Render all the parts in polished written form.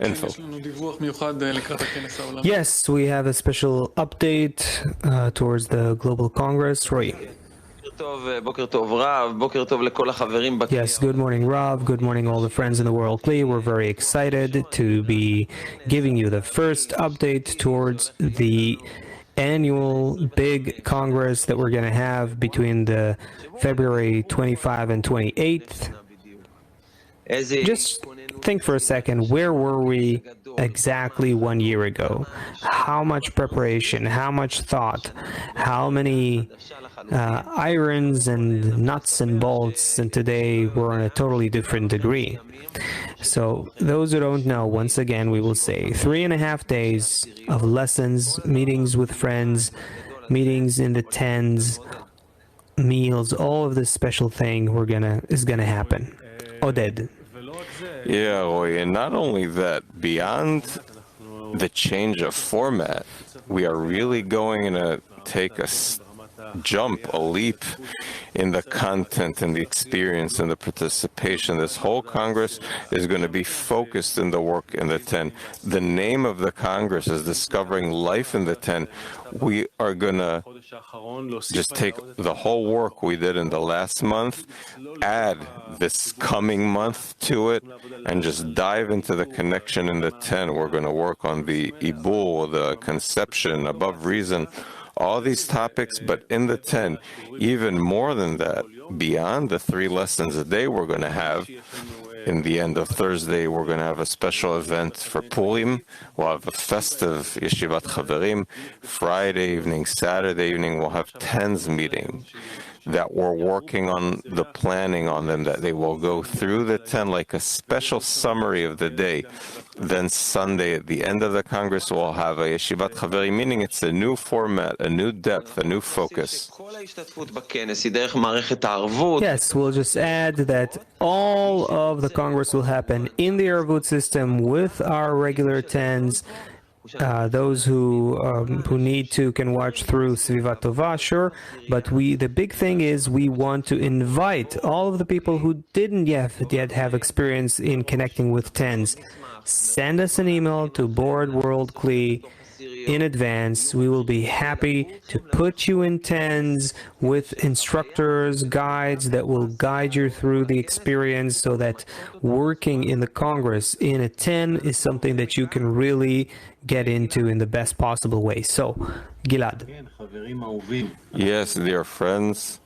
info. Yes, we have a special update towards the Global Congress. Roy. Yes, good morning, Rav. Good morning, all the friends in the World Kli. We're very excited to be giving you the first update towards the annual big Congress that we're going to have between the February 25 and 28th. Just think for a second, where were we exactly 1 year ago? How much preparation, how much thought, how many irons and nuts and bolts, and today we're on a totally different degree. So those who don't know, once again, we will say 3.5 days of lessons, meetings with friends, meetings in the tens, meals, all of this special thing is gonna happen. Oded. Yeah, Roy, and not only that, beyond the change of format, we are really going to take a jump, a leap in the content and the experience and the participation. This whole Congress is going to be focused in the work in the 10. The name of the Congress is Discovering Life in the 10. We are going to just take the whole work we did in the last month, add this coming month to it, and just dive into the connection in the 10. We're going to work on the ibul, the conception, above reason, all these topics, but in the 10, even more than that, beyond the 3 lessons a day we're going to have, in the end of Thursday, we're going to have a special event for Purim. We'll have a festive Yeshivat Chaverim. Friday evening, Saturday evening, we'll have tens meeting that we're working on the planning on them, that they will go through the 10 like a special summary of the day. Then Sunday, at the end of the Congress, we'll have a Yeshivat Chaverim, meaning it's a new format, a new depth, a new focus. Yes, we'll just add that all of the Congress will happen in the Arvut system with our regular tens. Those who need to can watch through Svivat Tova, sure, but the big thing is we want to invite all of the people who didn't yet have experience in connecting with tens. Send us an email to Board World Kli in advance. We will be happy to put you in tens with instructors, guides that will guide you through the experience, so that working in the Congress in a 10 is something that you can really get into in the best possible way. So, Gilad. Yes, dear friends,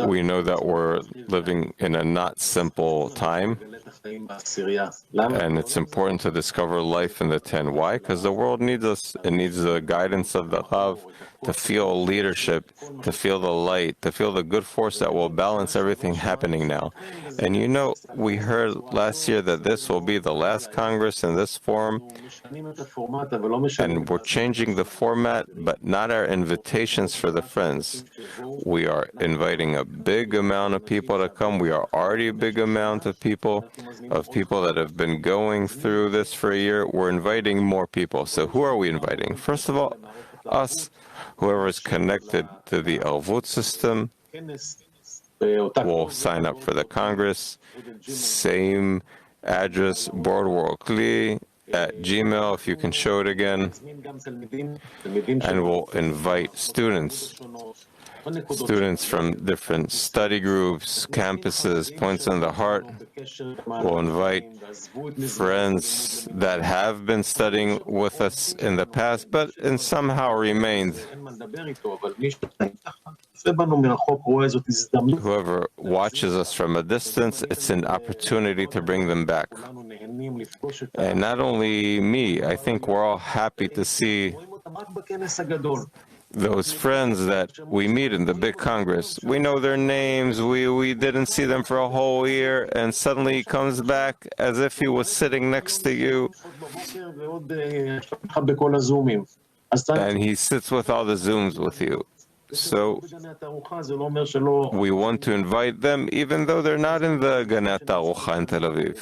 we know that we're living in a not simple time, and it's important to discover life in the 10. Why? Because the world needs us. It needs the guidance of the Rav to feel leadership, to feel the light, to feel the good force that will balance everything happening now. And you know, we heard last year that this will be the last Congress in this form, and we're changing the format, but not our invitations for the friends. We are inviting a big amount of people to come. We are already a big amount of people that have been going through this for a year. We're inviting more people. So who are we inviting? First of all, us, whoever is connected to the Arvut system, will sign up for the Congress. Same address, Board World Kli at Gmail, if you can show it again. And we'll invite students from different study groups, campuses, points in the heart. We'll invite friends that have been studying with us in the past, but and somehow remained. Whoever watches us from a distance, it's an opportunity to bring them back. And not only me, I think we're all happy to see those friends that we meet in the big Congress. We know their names, we didn't see them for a whole year, and suddenly he comes back as if he was sitting next to you. And he sits with all the Zooms with you. So we want to invite them, even though they're not in the Ganat Arucha in Tel Aviv.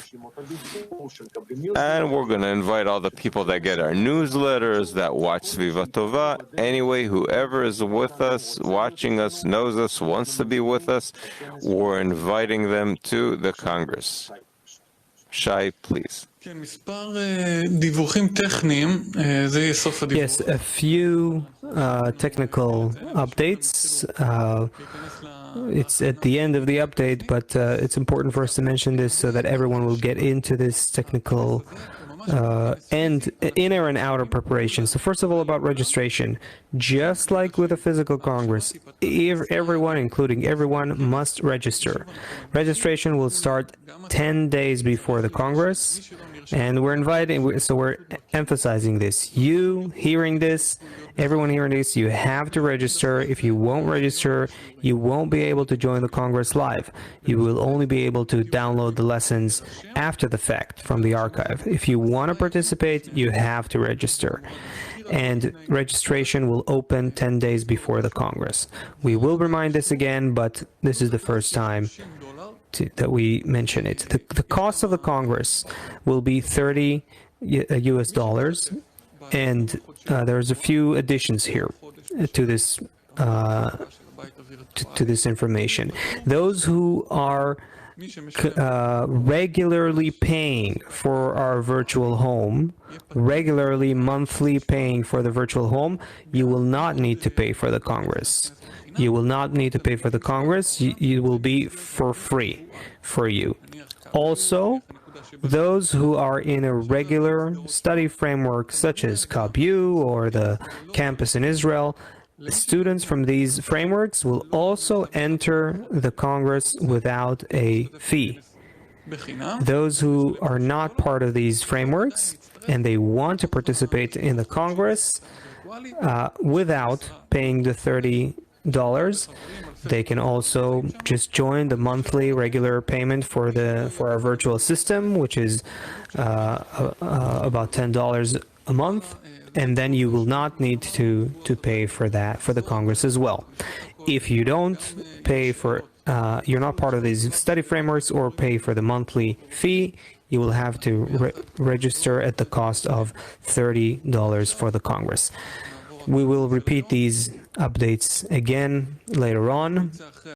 And we're going to invite all the people that get our newsletters, that watch Svivat Tova. Anyway, whoever is with us, watching us, knows us, wants to be with us, we're inviting them to the Congress. Shai, please. Yes, a few technical updates. It's at the end of the update, but it's important for us to mention this so that everyone will get into this technical and inner and outer preparation. So first of all, about registration. Just like with a physical Congress, everyone, including everyone, must register. Registration will start 10 days before the Congress, and we're emphasizing this. You hearing this, everyone hearing this, you have to register. If you won't register, you won't be able to join the Congress live. You will only be able to download the lessons after the fact from the archive. If you want to participate, you have to register. And registration will open 10 days before the Congress. We will remind this again, but this is the first time that we mention it. The cost of the Congress will be $30 US, and there's a few additions here to this to this information. Those who are regularly paying for our virtual home, regularly monthly paying for the virtual home, you will not need to pay for the Congress. You will not need to pay for the Congress. You will be for free for you. Also, those who are in a regular study framework such as KabU or the campus in Israel, students from these frameworks will also enter the Congress without a fee. Those who are not part of these frameworks and they want to participate in the Congress without paying the $30, they can also just join the monthly regular payment for our virtual system, which is about $10 a month, and then you will not need to pay for that for the Congress as well. If you don't pay for, you're not part of these study frameworks or pay for the monthly fee, you will have to register at the cost of $30 for the Congress. We will repeat these updates again later on.